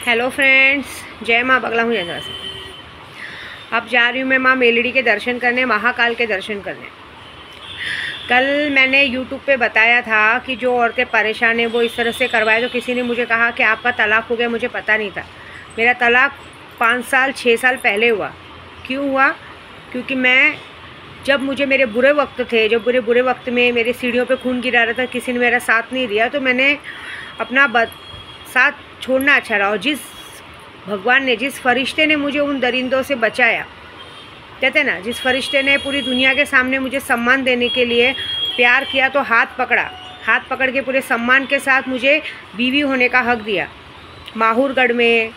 Hello friends, जय माँ बगला हूँ जैसा से। अब जा रही हूँ मैं माँ मेलड़ी के दर्शन करने, महाकाल के दर्शन करने। कल मैंने यूट्यूब पे बताया था कि जो औरतें परेशान हैं वो इस तरह से करवाए। तो किसी ने मुझे कहा कि आपका तलाक हो गया। मुझे पता नहीं था। मेरा तलाक 5 साल 6 साल पहले हुआ। क्यों हुआ? क्योंकि मैं जब मुझे मेरे बुरे वक्त थे, जब बुरे वक्त में मेरे सीढ़ियों पे खून गिरा रहा था, किसी ने मेरा साथ नहीं दिया, तो मैंने अपना साथ छोड़ना अच्छा रहा। और जिस भगवान ने, जिस फरिश्ते ने मुझे उन दरिंदों से बचाया, कहते ना, जिस फरिश्ते ने पूरी दुनिया के सामने मुझे सम्मान देने के लिए प्यार किया, तो हाथ पकड़ के पूरे सम्मान के साथ मुझे बीवी होने का हक दिया। माहूरगढ़ में,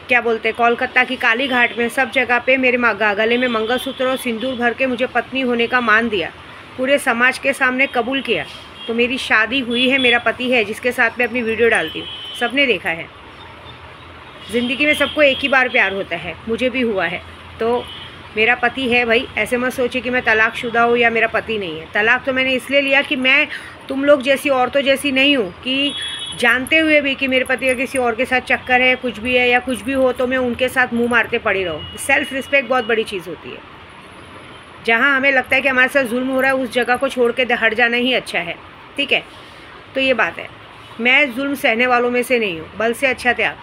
क्या बोलते, कोलकाता की काली घाट में, सब जगह पे मेरे गले में मंगलसूत्र और सिंदूर भर के मुझे पत्नी होने का मान दिया, पूरे समाज के सामने कबूल किया। तो मेरी शादी हुई है, मेरा पति है जिसके साथ मैं अपनी वीडियो डालती हूँ। सबने देखा है। ज़िंदगी में सबको एक ही बार प्यार होता है, मुझे भी हुआ है। तो मेरा पति है भाई। ऐसे मत सोचिए कि मैं तलाकशुदा हूँ या मेरा पति नहीं है। तलाक तो मैंने इसलिए लिया कि मैं तुम लोग जैसी औरतों जैसी नहीं हूँ कि जानते हुए भी कि मेरे पति का किसी और के साथ चक्कर है, कुछ भी है या कुछ भी हो, तो मैं उनके साथ मुंह मारते पड़ी रहूँ। सेल्फ़ रिस्पेक्ट बहुत बड़ी चीज़ होती है। जहाँ हमें लगता है कि हमारे साथ जुल्म हो रहा है, उस जगह को छोड़ के हट जाना ही अच्छा है। ठीक है, तो ये बात है। मैं जुल्म सहने वालों में से नहीं हूँ। बल से अच्छा त्याग।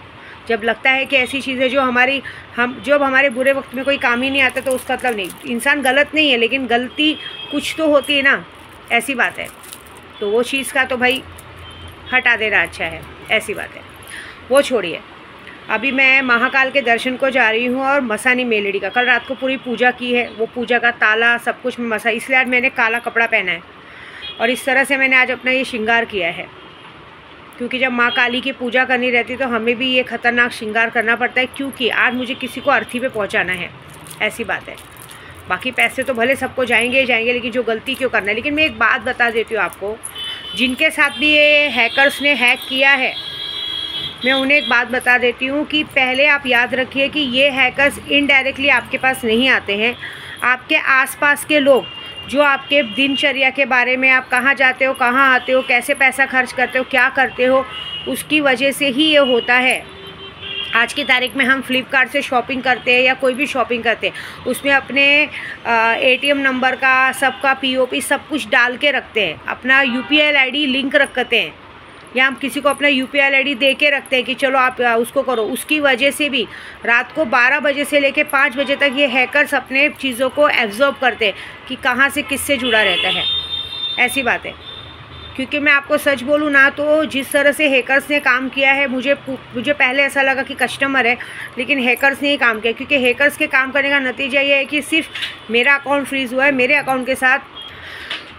जब लगता है कि ऐसी चीज़ें जो जब हमारे बुरे वक्त में कोई काम ही नहीं आता, तो उसका मतलब नहीं, इंसान गलत नहीं है, लेकिन गलती कुछ तो होती है ना, ऐसी बात है। तो वो चीज़ का तो भाई हटा देना अच्छा है, ऐसी बात है। वो छोड़िए। अभी मैं महाकाल के दर्शन को जा रही हूँ और मसानी मेलड़ी का कल रात को पूरी पूजा की है। वो पूजा का ताला सब कुछ में मसा, इसलिए आज मैंने काला कपड़ा पहना है और इस तरह से मैंने आज अपना ये श्रृंगार किया है। क्योंकि जब माँ काली की पूजा करनी रहती तो हमें भी ये खतरनाक श्रृंगार करना पड़ता है, क्योंकि आज मुझे किसी को अर्थी पे पहुँचाना है, ऐसी बात है। बाकी पैसे तो भले सबको जाएंगे ही जाएंगे, लेकिन जो गलती क्यों करना है। लेकिन मैं एक बात बता देती हूँ आपको, जिनके साथ भी ये हैकर्स ने हैक किया है, मैं उन्हें एक बात बता देती हूँ कि पहले आप याद रखिए कि ये हैकर्स इनडायरेक्टली आपके पास नहीं आते हैं। आपके आसपास के लोग जो आपके दिनचर्या के बारे में, आप कहाँ जाते हो, कहाँ आते हो, कैसे पैसा खर्च करते हो, क्या करते हो, उसकी वजह से ही ये होता है। आज की तारीख में हम फ्लिपकार्ट से शॉपिंग करते हैं या कोई भी शॉपिंग करते हैं, उसमें अपने ATM नंबर का, सबका POP सब कुछ डाल के रखते हैं, अपना UPI ID लिंक रखते हैं, या हम किसी को अपना UPI ID दे के रखते हैं कि चलो आप उसको करो। उसकी वजह से भी रात को 12 बजे से लेकर 5 बजे तक ये हैकर्स अपने चीज़ों को एब्जॉर्ब करते हैं कि कहाँ से किससे जुड़ा रहता है, ऐसी बात है। क्योंकि मैं आपको सच बोलूँ ना, तो जिस तरह से हैकर्स ने काम किया है, मुझे पहले ऐसा लगा कि कस्टमर है, लेकिन हैकर्स ने ही काम किया। क्योंकि हैकर्स के काम करने का नतीजा ये है कि सिर्फ मेरा अकाउंट फ्रीज़ हुआ है, मेरे अकाउंट के साथ।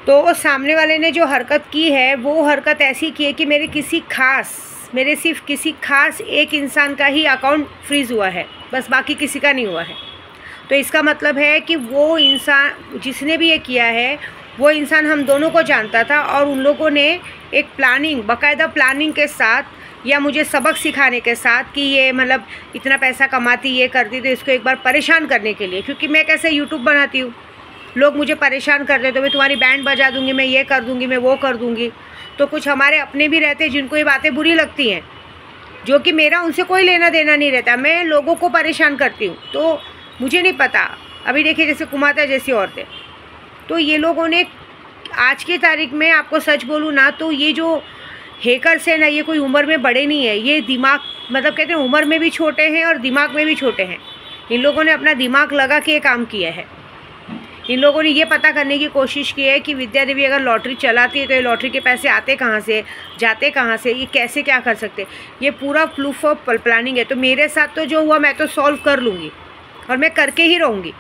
तो सामने वाले ने जो हरकत की है, वो हरकत ऐसी की है कि मेरे सिर्फ किसी खास एक इंसान का ही अकाउंट फ्रीज़ हुआ है, बस, बाकी किसी का नहीं हुआ है। तो इसका मतलब है कि वो इंसान जिसने भी ये किया है, वो इंसान हम दोनों को जानता था, और उन लोगों ने एक बाकायदा प्लानिंग के साथ, या मुझे सबक सिखाने के साथ कि ये मतलब इतना पैसा कमाती, ये करती, तो इसको एक बार परेशान करने के लिए। क्योंकि मैं कैसे यूट्यूब बनाती हूँ, लोग मुझे परेशान करते, तो मैं तुम्हारी बैंड बजा दूँगी, मैं ये कर दूँगी, मैं वो कर दूँगी। तो कुछ हमारे अपने भी रहते हैं जिनको ये बातें बुरी लगती हैं, जो कि मेरा उनसे कोई लेना देना नहीं रहता। मैं लोगों को परेशान करती हूँ, तो मुझे नहीं पता। अभी देखिए, जैसे कुमाता जैसी औरतें, तो ये लोगों ने आज की तारीख में, आपको सच बोलूँ ना, तो ये जो हैकर्स है ना, ये कोई उम्र में बड़े नहीं है। ये दिमाग, मतलब कहते हैं उम्र में भी छोटे हैं और दिमाग में भी छोटे हैं। इन लोगों ने अपना दिमाग लगा के ये काम किया है। इन लोगों ने ये पता करने की कोशिश की है कि विद्या देवी अगर लॉटरी चलाती है तो ये लॉटरी के पैसे आते कहाँ से, जाते कहाँ से, ये कैसे क्या कर सकते। ये पूरा प्रूफ ऑफ प्लानिंग है। तो मेरे साथ तो जो हुआ, मैं तो सॉल्व कर लूँगी और मैं करके ही रहूँगी।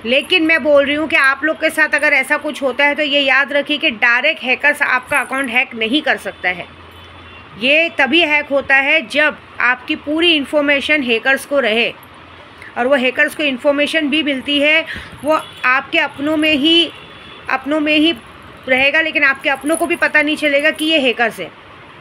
लेकिन मैं बोल रही हूँ कि आप लोग के साथ अगर ऐसा कुछ होता है, तो ये याद रखिए कि डायरेक्ट हैकर्स आपका अकाउंट हैक नहीं कर सकता है। ये तभी हैक होता है जब आपकी पूरी इन्फॉर्मेशन हैकर्स को रहे, और वो हैकर्स को इन्फॉर्मेशन भी मिलती है, वो आपके अपनों में ही रहेगा, लेकिन आपके अपनों को भी पता नहीं चलेगा कि ये हैकर्स है।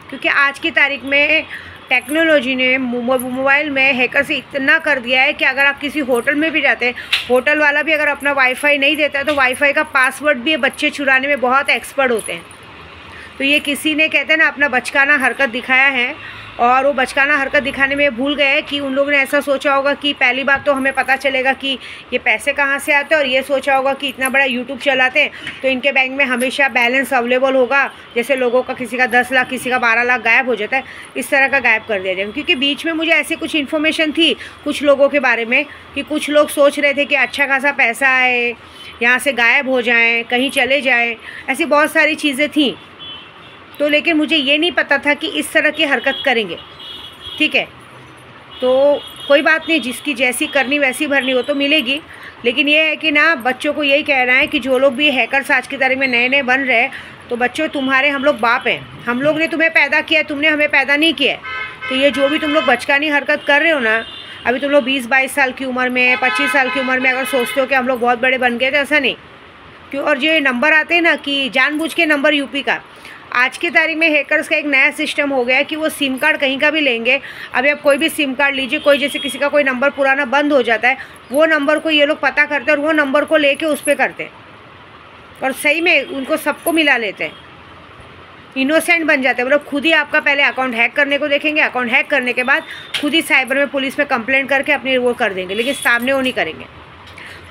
क्योंकि आज की तारीख में टेक्नोलॉजी ने मोबाइल में हैकर से इतना कर दिया है कि अगर आप किसी होटल में भी जाते हैं, होटल वाला भी अगर अपना वाईफाई नहीं देता है, तो वाईफाई का पासवर्ड भी बच्चे चुराने में बहुत एक्सपर्ट होते हैं। तो ये किसी ने, कहते हैं ना, अपना बचकाना हरकत दिखाया है, और वो बचकाना हरकत दिखाने में भूल गए कि उन लोगों ने ऐसा सोचा होगा कि पहली बात तो हमें पता चलेगा कि ये पैसे कहाँ से आते हैं, और ये सोचा होगा कि इतना बड़ा यूट्यूब चलाते हैं तो इनके बैंक में हमेशा बैलेंस अवेलेबल होगा। जैसे लोगों का किसी का 10 लाख किसी का 12 लाख गायब हो जाता है, इस तरह का गायब कर दिया जाए। क्योंकि बीच में मुझे ऐसी कुछ इन्फॉर्मेशन थी कुछ लोगों के बारे में कि कुछ लोग सोच रहे थे कि अच्छा खासा पैसा आए, यहाँ से गायब हो जाएं, कहीं चले जाएं, ऐसी बहुत सारी चीज़ें थी। तो लेकिन मुझे ये नहीं पता था कि इस तरह की हरकत करेंगे। ठीक है, तो कोई बात नहीं, जिसकी जैसी करनी वैसी भरनी, वो तो मिलेगी। लेकिन ये है कि ना, बच्चों को यही कहना है कि जो लोग भी हैकर्स आज की तारीख में नए नए बन रहे हैं, तो बच्चों तुम्हारे हम लोग बाप हैं, हम लोग ने तुम्हें पैदा किया, तुमने हमें पैदा नहीं किया। तो ये जो भी तुम लोग बचकानी हरकत कर रहे हो ना, अभी तुम लोग 20-22 साल की उम्र में, 25 साल की उम्र में अगर सोचते हो कि हम लोग बहुत बड़े बन गए, तो ऐसा नहीं। क्यों? और जो ये नंबर आते हैं ना कि जानबूझ के नंबर यूपी का, आज की तारीख में हैकर्स का एक नया सिस्टम हो गया है कि वो सिम कार्ड कहीं का भी लेंगे। अभी आप कोई भी सिम कार्ड लीजिए, कोई जैसे किसी का कोई नंबर पुराना बंद हो जाता है, वो नंबर को ये लोग पता करते हैं और वो नंबर को लेके उस पर करते हैं, और सही में उनको सबको मिला लेते हैं, इनोसेंट बन जाते हैं। मतलब खुद ही आपका पहले अकाउंट हैक करने को देखेंगे, अकाउंट हैक करने के बाद खुद ही साइबर में पुलिस में कंप्लेंट करके अपनी वो कर देंगे, लेकिन सामने वो नहीं करेंगे।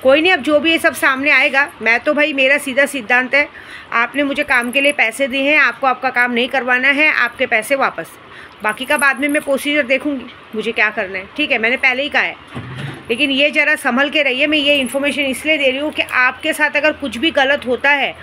कोई नहीं, अब जो भी ये सब सामने आएगा, मैं तो भाई, मेरा सीधा सिद्धांत है, आपने मुझे काम के लिए पैसे दिए हैं, आपको आपका काम नहीं करवाना है, आपके पैसे वापस। बाकी का बाद में मैं प्रोसीजर देखूंगी मुझे क्या करना है। ठीक है, मैंने पहले ही कहा है, लेकिन ये ज़रा संभल के रहिए। मैं ये इन्फॉर्मेशन इसलिए दे रही हूँ कि आपके साथ अगर कुछ भी गलत होता है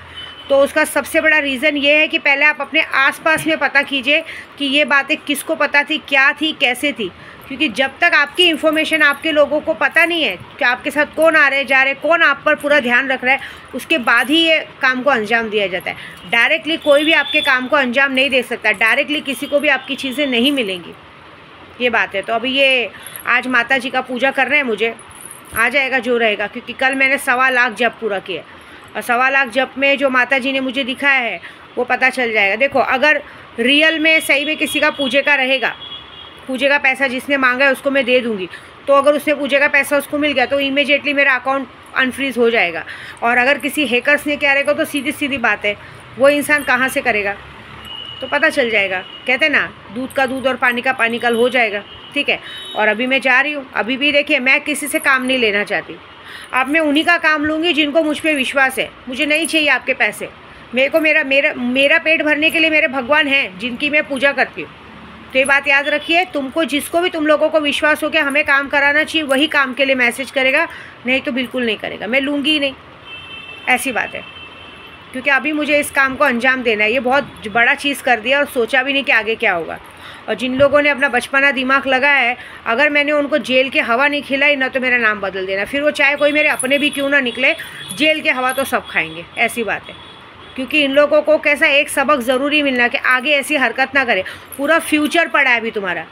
तो उसका सबसे बड़ा रीज़न ये है कि पहले आप अपने आसपास में पता कीजिए कि ये बातें किसको पता थी, क्या थी, कैसे थी। क्योंकि जब तक आपकी इन्फॉर्मेशन आपके लोगों को पता नहीं है कि आपके साथ कौन आ रहे जा रहे, कौन आप पर पूरा ध्यान रख रहा है, उसके बाद ही ये काम को अंजाम दिया जाता है। डायरेक्टली कोई भी आपके काम को अंजाम नहीं दे सकता, डायरेक्टली किसी को भी आपकी चीज़ें नहीं मिलेंगी, ये बात है। तो अभी ये आज माता जी का पूजा करना है मुझे, आ जाएगा जो रहेगा, क्योंकि कल मैंने 1.25 लाख जप पूरा किया, और 1.25 लाख जप में जो माता जी ने मुझे दिखाया है वो पता चल जाएगा। देखो, अगर रियल में सही में किसी का पूजे का रहेगा, पूजे का पैसा जिसने मांगा है उसको मैं दे दूंगी, तो अगर उसने पूजे का पैसा उसको मिल गया तो इमीडिएटली मेरा अकाउंट अनफ्रीज़ हो जाएगा। और अगर किसी हैकर्स ने क्या रहेगा तो सीधी सीधी बात है, वो इंसान कहाँ से करेगा, तो पता चल जाएगा। कहते हैं ना, दूध का दूध और पानी का पानी कल हो जाएगा। ठीक है, और अभी मैं जा रही हूँ। अभी भी देखिए, मैं किसी से काम नहीं लेना चाहती। अब मैं उन्हीं का काम लूँगी जिनको मुझ पर विश्वास है। मुझे नहीं चाहिए आपके पैसे, मेरे को मेरा पेट भरने के लिए मेरे भगवान हैं जिनकी मैं पूजा करती हूँ। तो ये बात याद रखिए, तुमको जिसको भी तुम लोगों को विश्वास हो कि हमें काम कराना चाहिए, वही काम के लिए मैसेज करेगा, नहीं तो बिल्कुल नहीं करेगा। मैं लूँगी ही नहीं, ऐसी बात है। क्योंकि अभी मुझे इस काम को अंजाम देना है। ये बहुत बड़ा चीज़ कर दिया और सोचा भी नहीं कि आगे क्या होगा। और जिन लोगों ने अपना बचपना दिमाग लगाया है, अगर मैंने उनको जेल की हवा नहीं खिलाई ना, तो मेरा नाम बदल देना। फिर वो चाहे कोई मेरे अपने भी क्यों ना निकले, जेल की हवा तो सब खाएंगे, ऐसी बात है। क्योंकि इन लोगों को कैसा एक सबक ज़रूरी मिलना कि आगे ऐसी हरकत ना करे। पूरा फ्यूचर पड़ा है अभी तुम्हारा,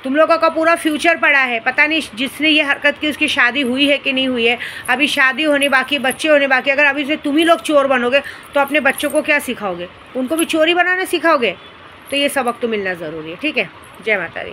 तुम लोगों का पूरा फ्यूचर पड़ा है। पता नहीं जिसने ये हरकत की उसकी शादी हुई है कि नहीं हुई है, अभी शादी होने बाकी, बच्चे होने बाकी। अगर अभी से तुम ही लोग चोर बनोगे तो अपने बच्चों को क्या सिखाओगे? उनको भी चोरी बनाना सिखाओगे? तो ये सबक तो मिलना ज़रूरी है। ठीक है, जय माता दी।